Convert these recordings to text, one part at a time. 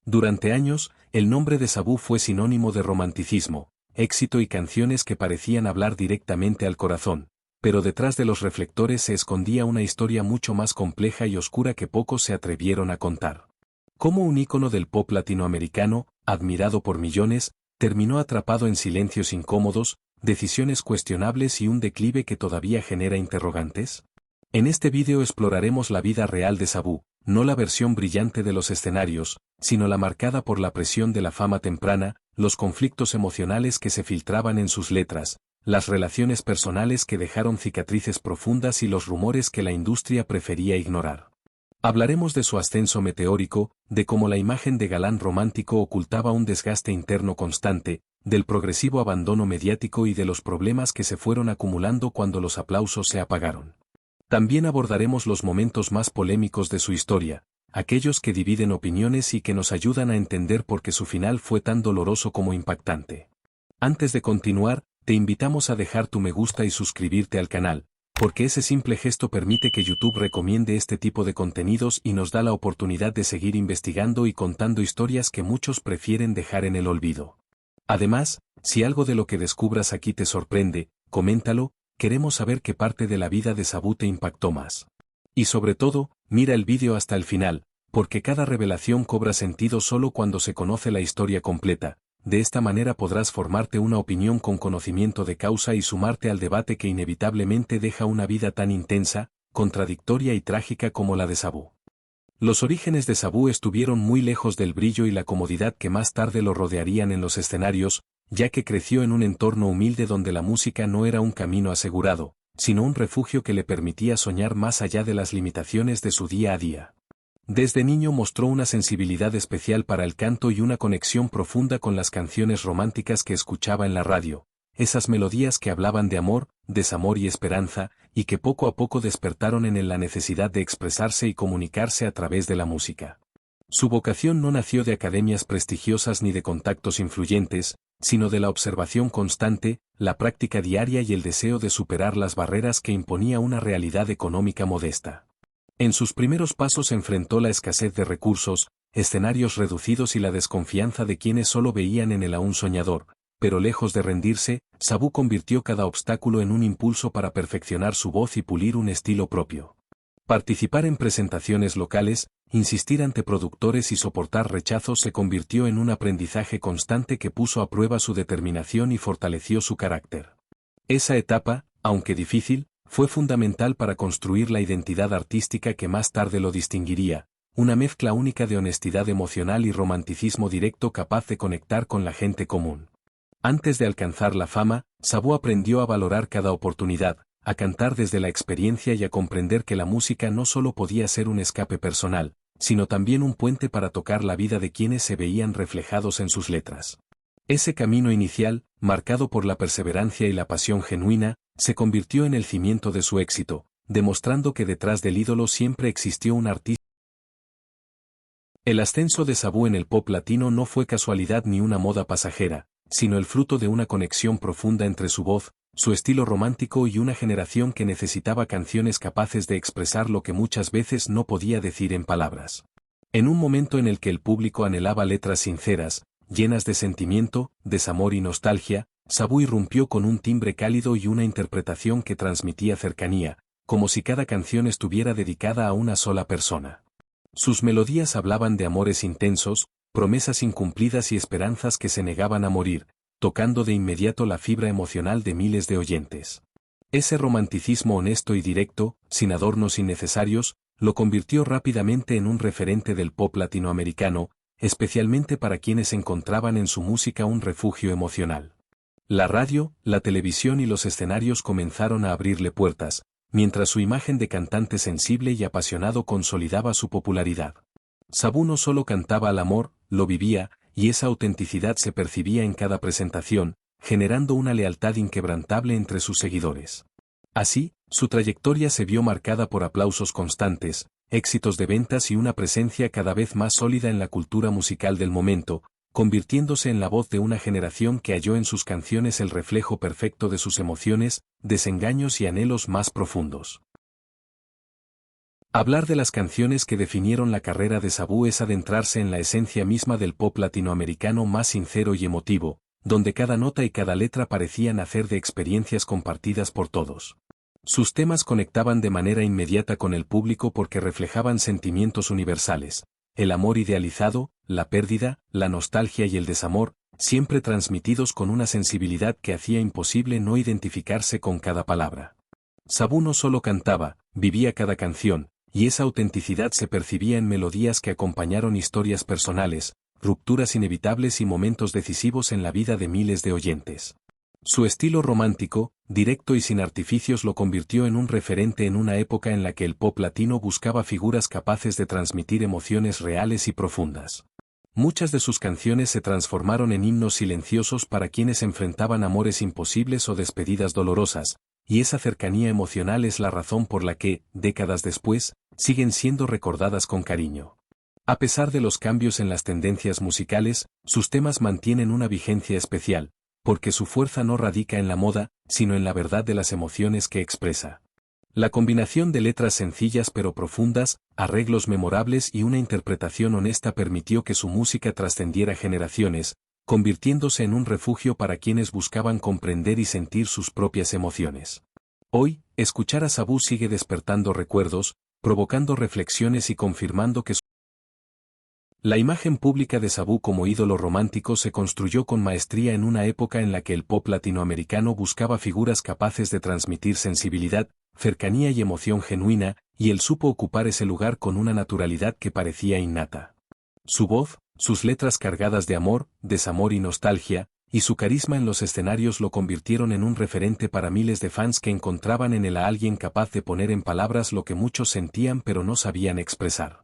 Durante años, el nombre de Sabú fue sinónimo de romanticismo, éxito y canciones que parecían hablar directamente al corazón, pero detrás de los reflectores se escondía una historia mucho más compleja y oscura que pocos se atrevieron a contar. Como un ícono del pop latinoamericano, admirado por millones, terminó atrapado en silencios incómodos, decisiones cuestionables y un declive que todavía genera interrogantes. En este vídeo exploraremos la vida real de Sabú, no la versión brillante de los escenarios, sino la marcada por la presión de la fama temprana, los conflictos emocionales que se filtraban en sus letras, las relaciones personales que dejaron cicatrices profundas y los rumores que la industria prefería ignorar. Hablaremos de su ascenso meteórico, de cómo la imagen de galán romántico ocultaba un desgaste interno constante, del progresivo abandono mediático y de los problemas que se fueron acumulando cuando los aplausos se apagaron. También abordaremos los momentos más polémicos de su historia, aquellos que dividen opiniones y que nos ayudan a entender por qué su final fue tan doloroso como impactante. Antes de continuar, te invitamos a dejar tu me gusta y suscribirte al canal, porque ese simple gesto permite que YouTube recomiende este tipo de contenidos y nos da la oportunidad de seguir investigando y contando historias que muchos prefieren dejar en el olvido. Además, si algo de lo que descubras aquí te sorprende, coméntalo, queremos saber qué parte de la vida de Sabú te impactó más. Y sobre todo, mira el vídeo hasta el final, porque cada revelación cobra sentido solo cuando se conoce la historia completa. De esta manera podrás formarte una opinión con conocimiento de causa y sumarte al debate que inevitablemente deja una vida tan intensa, contradictoria y trágica como la de Sabú. Los orígenes de Sabú estuvieron muy lejos del brillo y la comodidad que más tarde lo rodearían en los escenarios, ya que creció en un entorno humilde donde la música no era un camino asegurado, sino un refugio que le permitía soñar más allá de las limitaciones de su día a día. Desde niño mostró una sensibilidad especial para el canto y una conexión profunda con las canciones románticas que escuchaba en la radio, esas melodías que hablaban de amor, desamor y esperanza, y que poco a poco despertaron en él la necesidad de expresarse y comunicarse a través de la música. Su vocación no nació de academias prestigiosas ni de contactos influyentes, sino de la observación constante, la práctica diaria y el deseo de superar las barreras que imponía una realidad económica modesta. En sus primeros pasos enfrentó la escasez de recursos, escenarios reducidos y la desconfianza de quienes solo veían en él a un soñador, pero lejos de rendirse, Sabú convirtió cada obstáculo en un impulso para perfeccionar su voz y pulir un estilo propio. Participar en presentaciones locales, insistir ante productores y soportar rechazos se convirtió en un aprendizaje constante que puso a prueba su determinación y fortaleció su carácter. Esa etapa, aunque difícil, fue fundamental para construir la identidad artística que más tarde lo distinguiría, una mezcla única de honestidad emocional y romanticismo directo capaz de conectar con la gente común. Antes de alcanzar la fama, Sabú aprendió a valorar cada oportunidad, a cantar desde la experiencia y a comprender que la música no solo podía ser un escape personal, sino también un puente para tocar la vida de quienes se veían reflejados en sus letras. Ese camino inicial, marcado por la perseverancia y la pasión genuina, se convirtió en el cimiento de su éxito, demostrando que detrás del ídolo siempre existió un artista. El ascenso de Sabú en el pop latino no fue casualidad ni una moda pasajera, sino el fruto de una conexión profunda entre su voz, su estilo romántico y una generación que necesitaba canciones capaces de expresar lo que muchas veces no podía decir en palabras. En un momento en el que el público anhelaba letras sinceras, llenas de sentimiento, desamor y nostalgia, Sabú irrumpió con un timbre cálido y una interpretación que transmitía cercanía, como si cada canción estuviera dedicada a una sola persona. Sus melodías hablaban de amores intensos, promesas incumplidas y esperanzas que se negaban a morir, tocando de inmediato la fibra emocional de miles de oyentes. Ese romanticismo honesto y directo, sin adornos innecesarios, lo convirtió rápidamente en un referente del pop latinoamericano, especialmente para quienes encontraban en su música un refugio emocional. La radio, la televisión y los escenarios comenzaron a abrirle puertas, mientras su imagen de cantante sensible y apasionado consolidaba su popularidad. Sabú no solo cantaba al amor, lo vivía, y esa autenticidad se percibía en cada presentación, generando una lealtad inquebrantable entre sus seguidores. Así, su trayectoria se vio marcada por aplausos constantes, éxitos de ventas y una presencia cada vez más sólida en la cultura musical del momento, convirtiéndose en la voz de una generación que halló en sus canciones el reflejo perfecto de sus emociones, desengaños y anhelos más profundos. Hablar de las canciones que definieron la carrera de Sabú es adentrarse en la esencia misma del pop latinoamericano más sincero y emotivo, donde cada nota y cada letra parecían nacer de experiencias compartidas por todos. Sus temas conectaban de manera inmediata con el público porque reflejaban sentimientos universales: el amor idealizado, la pérdida, la nostalgia y el desamor, siempre transmitidos con una sensibilidad que hacía imposible no identificarse con cada palabra. Sabú no solo cantaba, vivía cada canción, y esa autenticidad se percibía en melodías que acompañaron historias personales, rupturas inevitables y momentos decisivos en la vida de miles de oyentes. Su estilo romántico, directo y sin artificios lo convirtió en un referente en una época en la que el pop latino buscaba figuras capaces de transmitir emociones reales y profundas. Muchas de sus canciones se transformaron en himnos silenciosos para quienes enfrentaban amores imposibles o despedidas dolorosas, y esa cercanía emocional es la razón por la que, décadas después, siguen siendo recordadas con cariño. A pesar de los cambios en las tendencias musicales, sus temas mantienen una vigencia especial, porque su fuerza no radica en la moda, sino en la verdad de las emociones que expresa. La combinación de letras sencillas pero profundas, arreglos memorables y una interpretación honesta permitió que su música trascendiera generaciones, convirtiéndose en un refugio para quienes buscaban comprender y sentir sus propias emociones. Hoy, escuchar a Sabú sigue despertando recuerdos, provocando reflexiones y confirmando que la imagen pública de Sabú como ídolo romántico se construyó con maestría en una época en la que el pop latinoamericano buscaba figuras capaces de transmitir sensibilidad, cercanía y emoción genuina, y él supo ocupar ese lugar con una naturalidad que parecía innata. Su voz, sus letras cargadas de amor, desamor y nostalgia, y su carisma en los escenarios lo convirtieron en un referente para miles de fans que encontraban en él a alguien capaz de poner en palabras lo que muchos sentían pero no sabían expresar.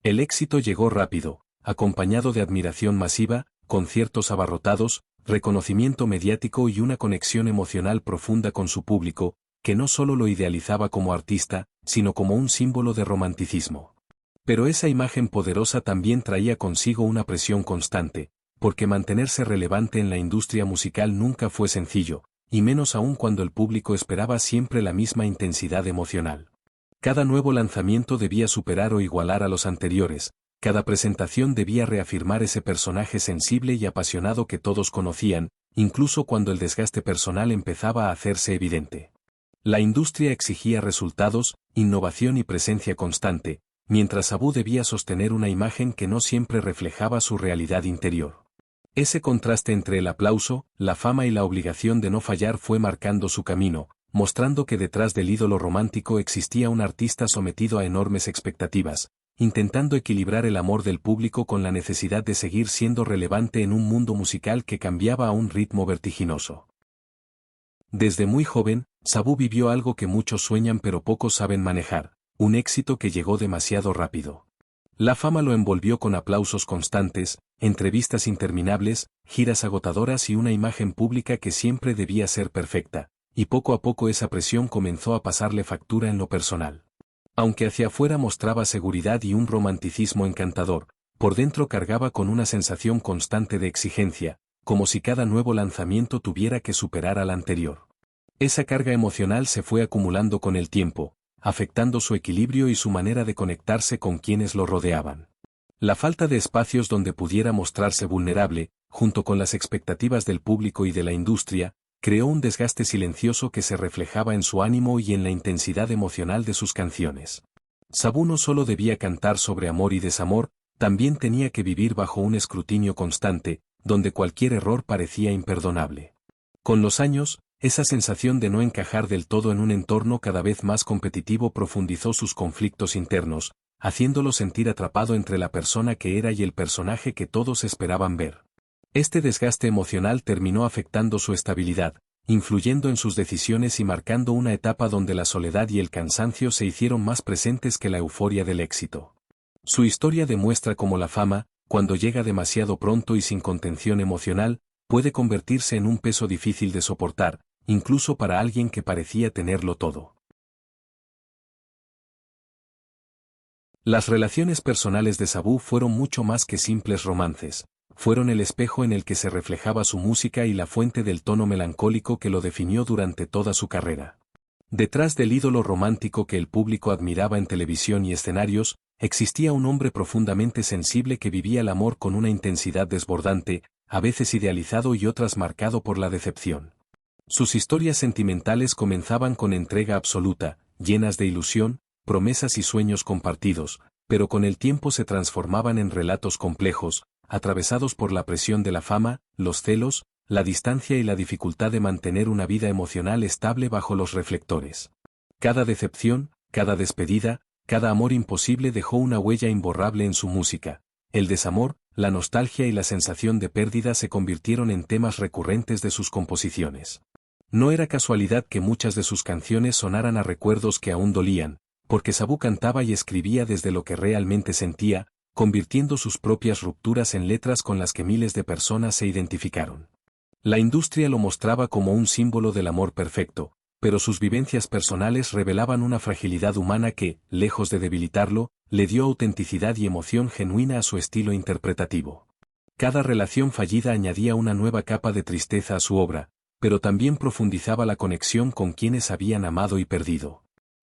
El éxito llegó rápido, acompañado de admiración masiva, conciertos abarrotados, reconocimiento mediático y una conexión emocional profunda con su público, que no solo lo idealizaba como artista, sino como un símbolo de romanticismo. Pero esa imagen poderosa también traía consigo una presión constante, porque mantenerse relevante en la industria musical nunca fue sencillo, y menos aún cuando el público esperaba siempre la misma intensidad emocional. Cada nuevo lanzamiento debía superar o igualar a los anteriores, cada presentación debía reafirmar ese personaje sensible y apasionado que todos conocían, incluso cuando el desgaste personal empezaba a hacerse evidente. La industria exigía resultados, innovación y presencia constante, mientras Sabú debía sostener una imagen que no siempre reflejaba su realidad interior. Ese contraste entre el aplauso, la fama y la obligación de no fallar fue marcando su camino, mostrando que detrás del ídolo romántico existía un artista sometido a enormes expectativas, intentando equilibrar el amor del público con la necesidad de seguir siendo relevante en un mundo musical que cambiaba a un ritmo vertiginoso. Desde muy joven, Sabú vivió algo que muchos sueñan pero pocos saben manejar, un éxito que llegó demasiado rápido. La fama lo envolvió con aplausos constantes, entrevistas interminables, giras agotadoras y una imagen pública que siempre debía ser perfecta, y poco a poco esa presión comenzó a pasarle factura en lo personal. Aunque hacia afuera mostraba seguridad y un romanticismo encantador, por dentro cargaba con una sensación constante de exigencia, como si cada nuevo lanzamiento tuviera que superar al anterior. Esa carga emocional se fue acumulando con el tiempo, afectando su equilibrio y su manera de conectarse con quienes lo rodeaban. La falta de espacios donde pudiera mostrarse vulnerable, junto con las expectativas del público y de la industria, creó un desgaste silencioso que se reflejaba en su ánimo y en la intensidad emocional de sus canciones. Sabú no solo debía cantar sobre amor y desamor, también tenía que vivir bajo un escrutinio constante, donde cualquier error parecía imperdonable. Con los años, esa sensación de no encajar del todo en un entorno cada vez más competitivo profundizó sus conflictos internos, haciéndolo sentir atrapado entre la persona que era y el personaje que todos esperaban ver. Este desgaste emocional terminó afectando su estabilidad, influyendo en sus decisiones y marcando una etapa donde la soledad y el cansancio se hicieron más presentes que la euforia del éxito. Su historia demuestra cómo la fama, cuando llega demasiado pronto y sin contención emocional, puede convertirse en un peso difícil de soportar, incluso para alguien que parecía tenerlo todo. Las relaciones personales de Sabú fueron mucho más que simples romances, fueron el espejo en el que se reflejaba su música y la fuente del tono melancólico que lo definió durante toda su carrera. Detrás del ídolo romántico que el público admiraba en televisión y escenarios, existía un hombre profundamente sensible que vivía el amor con una intensidad desbordante, a veces idealizado y otras marcado por la decepción. Sus historias sentimentales comenzaban con entrega absoluta, llenas de ilusión, promesas y sueños compartidos, pero con el tiempo se transformaban en relatos complejos, atravesados por la presión de la fama, los celos, la distancia y la dificultad de mantener una vida emocional estable bajo los reflectores. Cada decepción, cada despedida, cada amor imposible dejó una huella imborrable en su música. El desamor, la nostalgia y la sensación de pérdida se convirtieron en temas recurrentes de sus composiciones. No era casualidad que muchas de sus canciones sonaran a recuerdos que aún dolían, porque Sabú cantaba y escribía desde lo que realmente sentía, convirtiendo sus propias rupturas en letras con las que miles de personas se identificaron. La industria lo mostraba como un símbolo del amor perfecto, pero sus vivencias personales revelaban una fragilidad humana que, lejos de debilitarlo, le dio autenticidad y emoción genuina a su estilo interpretativo. Cada relación fallida añadía una nueva capa de tristeza a su obra, pero también profundizaba la conexión con quienes habían amado y perdido.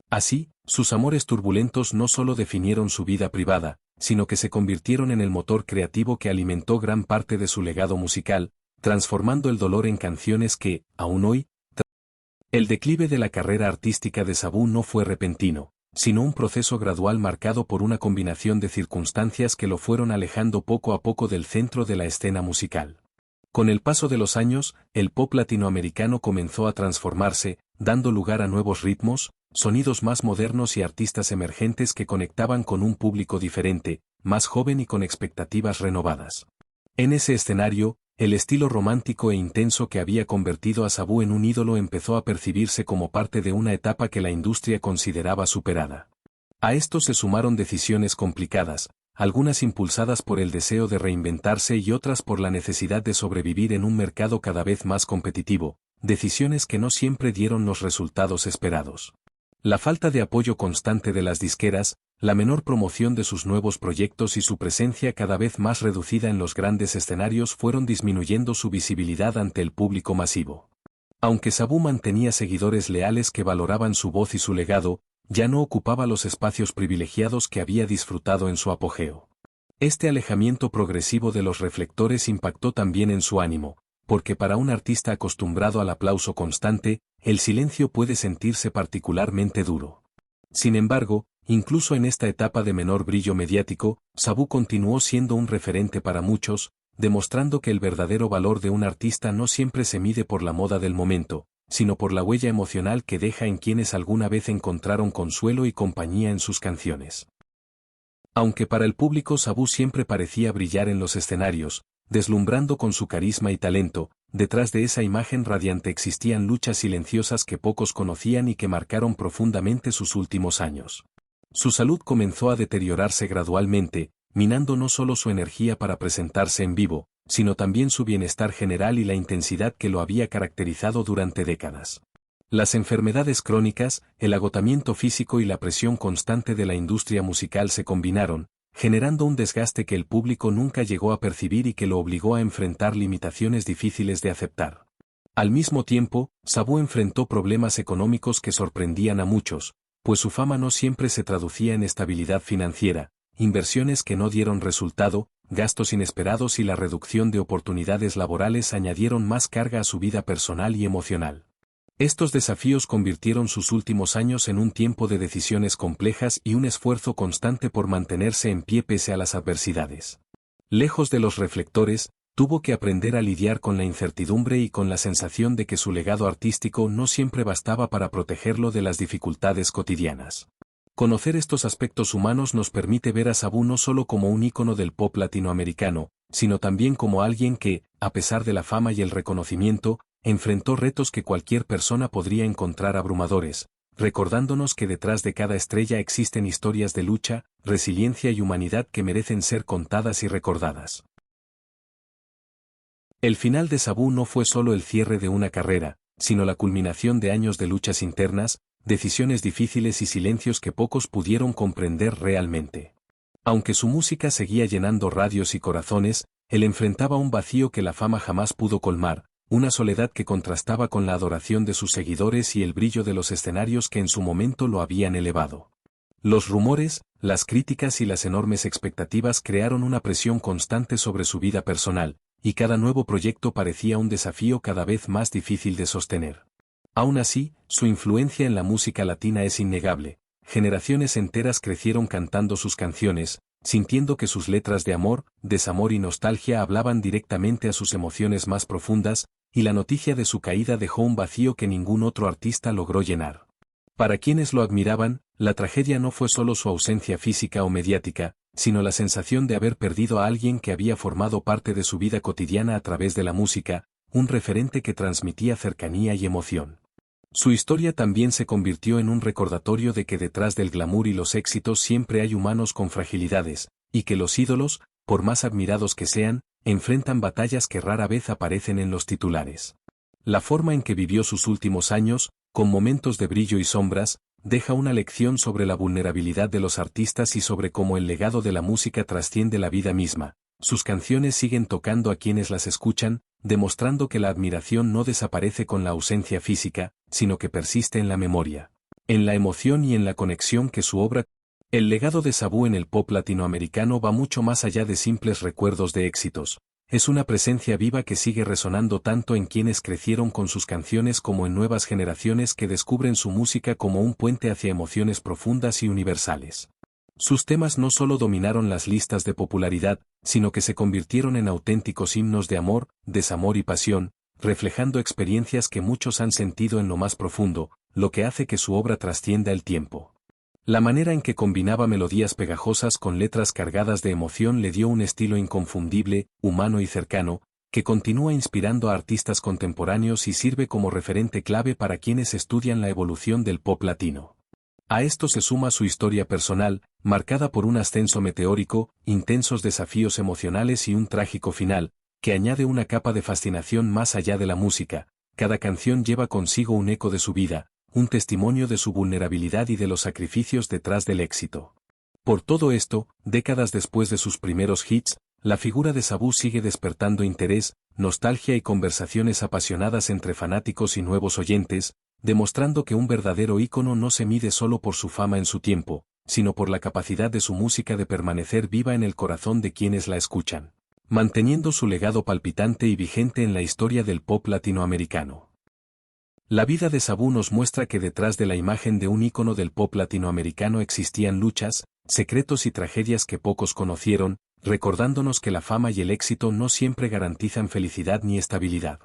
Así, sus amores turbulentos no solo definieron su vida privada, sino que se convirtieron en el motor creativo que alimentó gran parte de su legado musical, transformando el dolor en canciones que, aún hoy, el declive de la carrera artística de Sabú no fue repentino, sino un proceso gradual marcado por una combinación de circunstancias que lo fueron alejando poco a poco del centro de la escena musical. Con el paso de los años, el pop latinoamericano comenzó a transformarse, dando lugar a nuevos ritmos, sonidos más modernos y artistas emergentes que conectaban con un público diferente, más joven y con expectativas renovadas. En ese escenario, el estilo romántico e intenso que había convertido a Sabú en un ídolo empezó a percibirse como parte de una etapa que la industria consideraba superada. A esto se sumaron decisiones complicadas, algunas impulsadas por el deseo de reinventarse y otras por la necesidad de sobrevivir en un mercado cada vez más competitivo, decisiones que no siempre dieron los resultados esperados. La falta de apoyo constante de las disqueras, la menor promoción de sus nuevos proyectos y su presencia cada vez más reducida en los grandes escenarios fueron disminuyendo su visibilidad ante el público masivo. Aunque Sabú mantenía seguidores leales que valoraban su voz y su legado, ya no ocupaba los espacios privilegiados que había disfrutado en su apogeo. Este alejamiento progresivo de los reflectores impactó también en su ánimo, porque para un artista acostumbrado al aplauso constante, el silencio puede sentirse particularmente duro. Sin embargo, incluso en esta etapa de menor brillo mediático, Sabú continuó siendo un referente para muchos, demostrando que el verdadero valor de un artista no siempre se mide por la moda del momento, sino por la huella emocional que deja en quienes alguna vez encontraron consuelo y compañía en sus canciones. Aunque para el público Sabú siempre parecía brillar en los escenarios, deslumbrando con su carisma y talento, detrás de esa imagen radiante existían luchas silenciosas que pocos conocían y que marcaron profundamente sus últimos años. Su salud comenzó a deteriorarse gradualmente, minando no solo su energía para presentarse en vivo, sino también su bienestar general y la intensidad que lo había caracterizado durante décadas. Las enfermedades crónicas, el agotamiento físico y la presión constante de la industria musical se combinaron, generando un desgaste que el público nunca llegó a percibir y que lo obligó a enfrentar limitaciones difíciles de aceptar. Al mismo tiempo, Sabú enfrentó problemas económicos que sorprendían a muchos, pues su fama no siempre se traducía en estabilidad financiera, inversiones que no dieron resultado, gastos inesperados y la reducción de oportunidades laborales añadieron más carga a su vida personal y emocional. Estos desafíos convirtieron sus últimos años en un tiempo de decisiones complejas y un esfuerzo constante por mantenerse en pie pese a las adversidades. Lejos de los reflectores, tuvo que aprender a lidiar con la incertidumbre y con la sensación de que su legado artístico no siempre bastaba para protegerlo de las dificultades cotidianas. Conocer estos aspectos humanos nos permite ver a Sabú no solo como un ícono del pop latinoamericano, sino también como alguien que, a pesar de la fama y el reconocimiento, enfrentó retos que cualquier persona podría encontrar abrumadores, recordándonos que detrás de cada estrella existen historias de lucha, resiliencia y humanidad que merecen ser contadas y recordadas. El final de Sabú no fue solo el cierre de una carrera, sino la culminación de años de luchas internas, decisiones difíciles y silencios que pocos pudieron comprender realmente. Aunque su música seguía llenando radios y corazones, él enfrentaba un vacío que la fama jamás pudo colmar, una soledad que contrastaba con la adoración de sus seguidores y el brillo de los escenarios que en su momento lo habían elevado. Los rumores, las críticas y las enormes expectativas crearon una presión constante sobre su vida personal, y cada nuevo proyecto parecía un desafío cada vez más difícil de sostener. Aún así, su influencia en la música latina es innegable. Generaciones enteras crecieron cantando sus canciones, sintiendo que sus letras de amor, desamor y nostalgia hablaban directamente a sus emociones más profundas, y la noticia de su caída dejó un vacío que ningún otro artista logró llenar. Para quienes lo admiraban, la tragedia no fue solo su ausencia física o mediática, sino la sensación de haber perdido a alguien que había formado parte de su vida cotidiana a través de la música, un referente que transmitía cercanía y emoción. Su historia también se convirtió en un recordatorio de que detrás del glamour y los éxitos siempre hay humanos con fragilidades, y que los ídolos, por más admirados que sean, enfrentan batallas que rara vez aparecen en los titulares. La forma en que vivió sus últimos años, con momentos de brillo y sombras, deja una lección sobre la vulnerabilidad de los artistas y sobre cómo el legado de la música trasciende la vida misma. Sus canciones siguen tocando a quienes las escuchan, demostrando que la admiración no desaparece con la ausencia física, sino que persiste en la memoria, en la emoción y en la conexión que su obra. El legado de Sabú en el pop latinoamericano va mucho más allá de simples recuerdos de éxitos. Es una presencia viva que sigue resonando tanto en quienes crecieron con sus canciones como en nuevas generaciones que descubren su música como un puente hacia emociones profundas y universales. Sus temas no solo dominaron las listas de popularidad, sino que se convirtieron en auténticos himnos de amor, desamor y pasión, reflejando experiencias que muchos han sentido en lo más profundo, lo que hace que su obra trascienda el tiempo. La manera en que combinaba melodías pegajosas con letras cargadas de emoción le dio un estilo inconfundible, humano y cercano, que continúa inspirando a artistas contemporáneos y sirve como referente clave para quienes estudian la evolución del pop latino. A esto se suma su historia personal, marcada por un ascenso meteórico, intensos desafíos emocionales y un trágico final, que añade una capa de fascinación más allá de la música. Cada canción lleva consigo un eco de su vida, un testimonio de su vulnerabilidad y de los sacrificios detrás del éxito. Por todo esto, décadas después de sus primeros hits, la figura de Sabú sigue despertando interés, nostalgia y conversaciones apasionadas entre fanáticos y nuevos oyentes, demostrando que un verdadero ícono no se mide solo por su fama en su tiempo, sino por la capacidad de su música de permanecer viva en el corazón de quienes la escuchan, manteniendo su legado palpitante y vigente en la historia del pop latinoamericano. La vida de Sabú nos muestra que detrás de la imagen de un ícono del pop latinoamericano existían luchas, secretos y tragedias que pocos conocieron, recordándonos que la fama y el éxito no siempre garantizan felicidad ni estabilidad.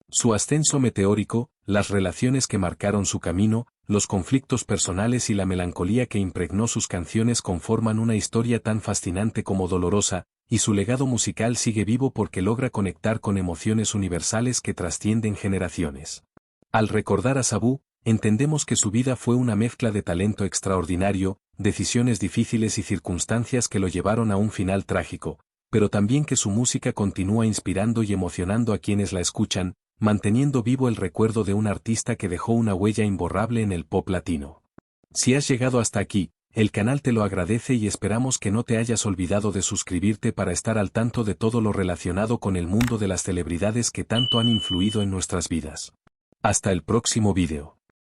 Su ascenso meteórico, las relaciones que marcaron su camino, los conflictos personales y la melancolía que impregnó sus canciones conforman una historia tan fascinante como dolorosa, y su legado musical sigue vivo porque logra conectar con emociones universales que trascienden generaciones. Al recordar a Sabú, entendemos que su vida fue una mezcla de talento extraordinario, decisiones difíciles y circunstancias que lo llevaron a un final trágico, pero también que su música continúa inspirando y emocionando a quienes la escuchan, manteniendo vivo el recuerdo de un artista que dejó una huella imborrable en el pop latino. Si has llegado hasta aquí, el canal te lo agradece y esperamos que no te hayas olvidado de suscribirte para estar al tanto de todo lo relacionado con el mundo de las celebridades que tanto han influido en nuestras vidas. Hasta el próximo vídeo.